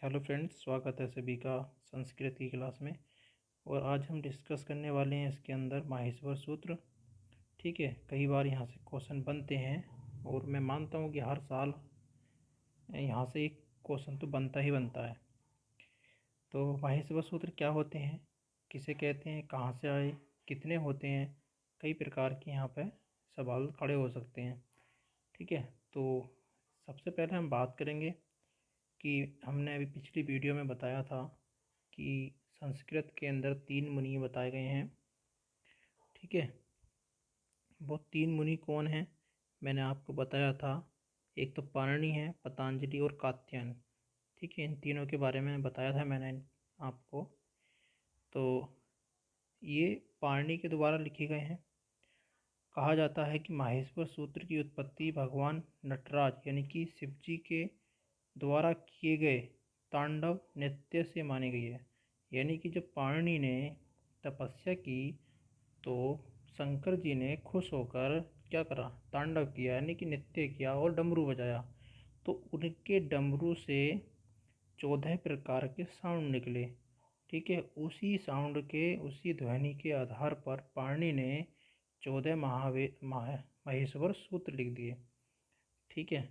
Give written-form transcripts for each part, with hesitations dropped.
Hello friends, स्वागत है सभी का संस्कृत की क्लास में। और आज हम डिस्कस करने वाले हैं इसके अंदर माहेश्वर सूत्र। ठीक है, कई बार यहाँ से क्वेश्चन बनते हैं और मैं मानता हूँ कि हर साल यहाँ से एक क्वेश्चन तो बनता ही बनता है। तो माहेश्वर सूत्र क्या होते हैं, किसे कहते हैं, कहाँ से आए, कितने होते हैं, कई प्रकार के यहाँ पे सवाल खड़े हो सकते हैं। ठीक है, तो सबसे पहले हम बात करेंगे कि हमने अभी पिछली वीडियो में बताया था कि संस्कृत के अंदर 3 मुनि बताए गए हैं। ठीक है, वो 3 मुनि कौन हैं मैंने आपको बताया था। एक तो पाणिनि है, पतंजलि और कात्यायन। ठीक है, इन तीनों के बारे में बताया था मैंने आपको। तो ये पाणिनि के द्वारा लिखे गए हैं। कहा जाता है कि माहेश्वर सूत्र की उत्पत्ति भगवान नटराज यानी कि शिव जी के द्वारा किए गए तांडव नृत्य से मानी गई है। यानी कि जब पाणिनि ने तपस्या की तो शंकर जी ने खुश होकर क्या करा, तांडव किया यानी कि नृत्य किया और डमरू बजाया। तो उनके डमरू से 14 प्रकार के साउंड निकले। ठीक है, उसी ध्वनि के आधार पर पाणिनि ने 14 महेश्वर सूत्र लिख दिए। ठीक है,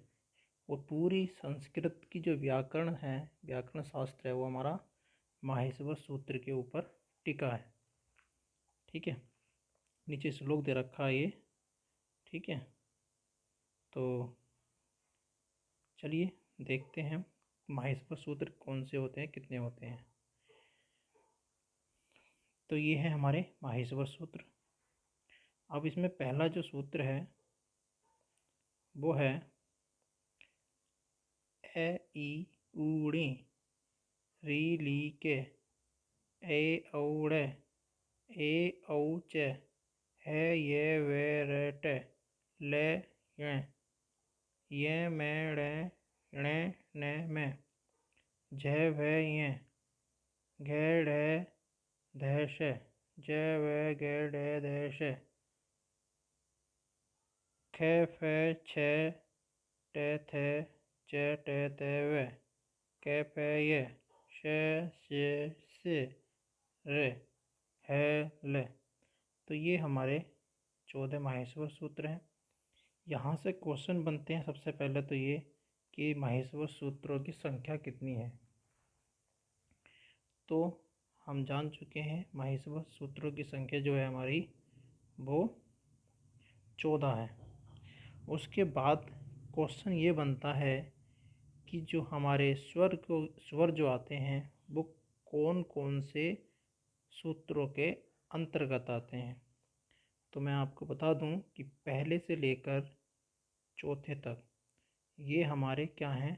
और पूरी संस्कृत की जो व्याकरण है, व्याकरण शास्त्र है, वो हमारा माहेश्वर सूत्र के ऊपर टिका है। ठीक है, नीचे श्लोक दे रखा है ये। ठीक है, तो चलिए देखते हैं माहेश्वर सूत्र कौन से होते हैं, कितने होते हैं। तो ये है हमारे माहेश्वर सूत्र। अब इसमें पहला जो सूत्र है वो है ए ई ऊड़ी री ली के ए औड़े ए औच है ये वे रेट ले ये मैं णे ने में जय वे ये घे ढे धैश जय वे घे ढे धैश खे फे छे टे थे चे टे ते वे के पे ये से रे है ले। तो ये हमारे 14 माहेश्वर सूत्र हैं। यहाँ से क्वेश्चन बनते हैं सबसे पहले तो ये कि माहेश्वर सूत्रों की संख्या कितनी है। तो हम जान चुके हैं माहेश्वर सूत्रों की संख्या जो है हमारी वो 14 है। उसके बाद क्वेश्चन ये बनता है कि जो हमारे स्वर जो आते हैं वो कौन कौन से सूत्रों के अंतर्गत आते हैं। तो मैं आपको बता दूं कि पहले से लेकर चौथे तक ये हमारे क्या हैं,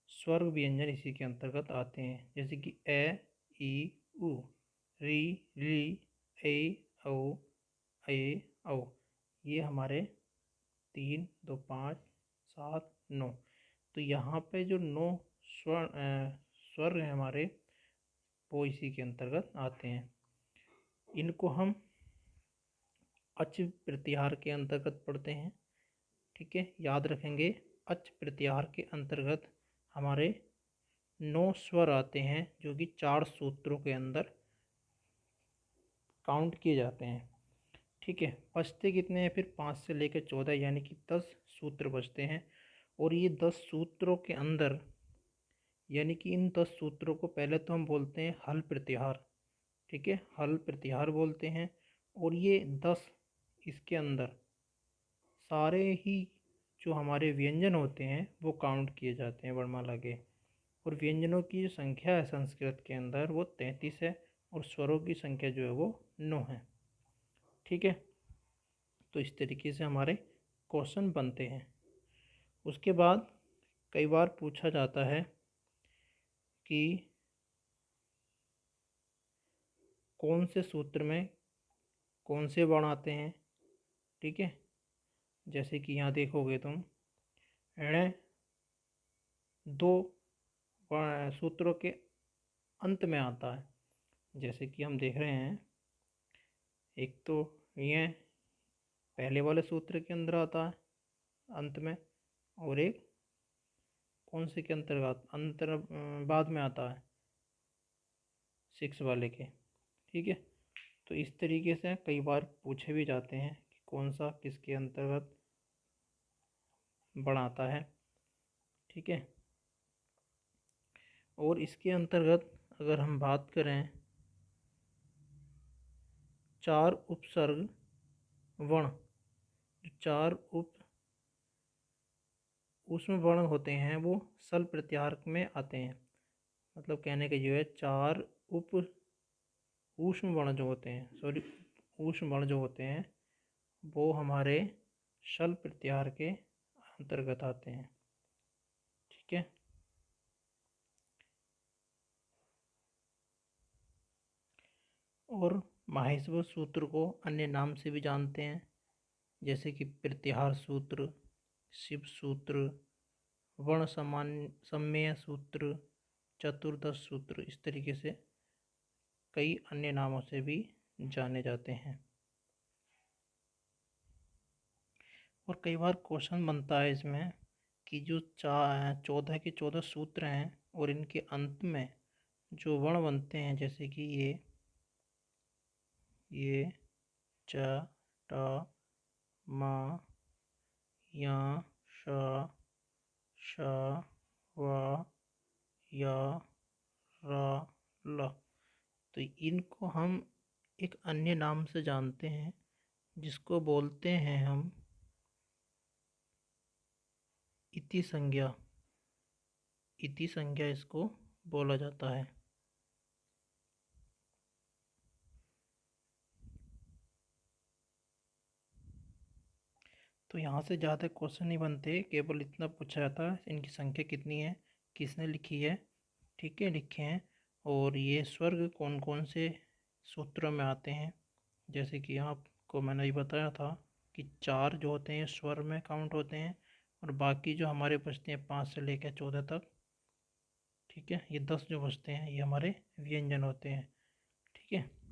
स्वर व्यंजन इसी के अंतर्गत आते हैं। जैसे कि ए ई उ री री ए औ ए औ, ये हमारे 3 2 5 7 9। तो यहाँ पे जो 9 स्वर हैं हमारे वो इसी के अंतर्गत आते हैं। इनको हम अच प्रत्याहार के अंतर्गत पढ़ते हैं। ठीक है, याद रखेंगे अच प्रत्याहार के अंतर्गत हमारे 9 स्वर आते हैं जो कि 4 सूत्रों के अंदर काउंट किए जाते हैं। ठीक है, बचते कितने हैं फिर 5 से लेकर 14 यानी कि 10 सूत्र बचते हैं। और ये 10 सूत्रों के अंदर यानी कि इन 10 सूत्रों को पहले तो हम बोलते हैं हल प्रत्याहार। ठीक है, हल प्रत्याहार बोलते हैं। और ये 10 इसके अंदर सारे ही जो हमारे व्यंजन होते हैं वो काउंट किए जाते हैं वर्णमाला के। और व्यंजनों की जो संख्या है संस्कृत के अंदर वो 33 है और स्वरों की संख्या जो है वो 9 है। ठीक है, तो इस तरीके से हमारे क्वेश्चन बनते हैं। उसके बाद कई बार पूछा जाता है कि कौन से सूत्र में कौन से वर्ण आते हैं। ठीक है, जैसे कि यहाँ देखोगे तुम ऋण 2 सूत्रों के अंत में आता है। जैसे कि हम देख रहे हैं, एक तो ये पहले वाले सूत्र के अंदर आता है अंत में, और एक कौन से के अंतर्गत बाद में आता है, 6 वाले के। ठीक है, तो इस तरीके से कई बार पूछे भी जाते हैं कि कौन सा किसके अंतर्गत बढ़ाता है। ठीक है, और इसके अंतर्गत अगर हम बात करें 4 उपसर्ग वर्ण, जो 4 उसमें वर्ण होते हैं वो सल प्रत्याहार में आते हैं। मतलब कहने का ये है 4 उप ऊष्म वर्ण जो होते हैं, ऊष्म वर्ण जो होते हैं वो हमारे शल प्रत्याहार के अंतर्गत आते हैं। ठीक है, और माहेश्वर सूत्र को अन्य नाम से भी जानते हैं, जैसे कि प्रत्याहार सूत्र, शिव सूत्र, वर्ण सम्मेय सूत्र, चतुर्दश सूत्र, इस तरीके से कई अन्य नामों से भी जाने जाते हैं। और कई बार क्वेश्चन बनता है इसमें कि जो 14 के 14 सूत्र हैं और इनके अंत में जो वर्ण बनते हैं, जैसे कि ये च, ट, म, या, श, श, व, य, र, ल, तो इनको हम एक अन्य नाम से जानते हैं जिसको बोलते हैं हम इति संज्ञा। इति संज्ञा इसको बोला जाता है। तो यहाँ से ज़्यादा क्वेश्चन नहीं बनते, केवल इतना पूछा जाता है इनकी संख्या कितनी है, किसने लिखी है। ठीक है, लिखे हैं, और ये स्वर्ग कौन कौन से सूत्रों में आते हैं। जैसे कि आपको मैंने ये बताया था कि 4 जो होते हैं स्वर में काउंट होते हैं, और बाकी जो हमारे बचते हैं 5 से लेकर 14 तक, ठीक है, ये 10 जो बचते हैं ये हमारे व्यंजन होते हैं। ठीक है।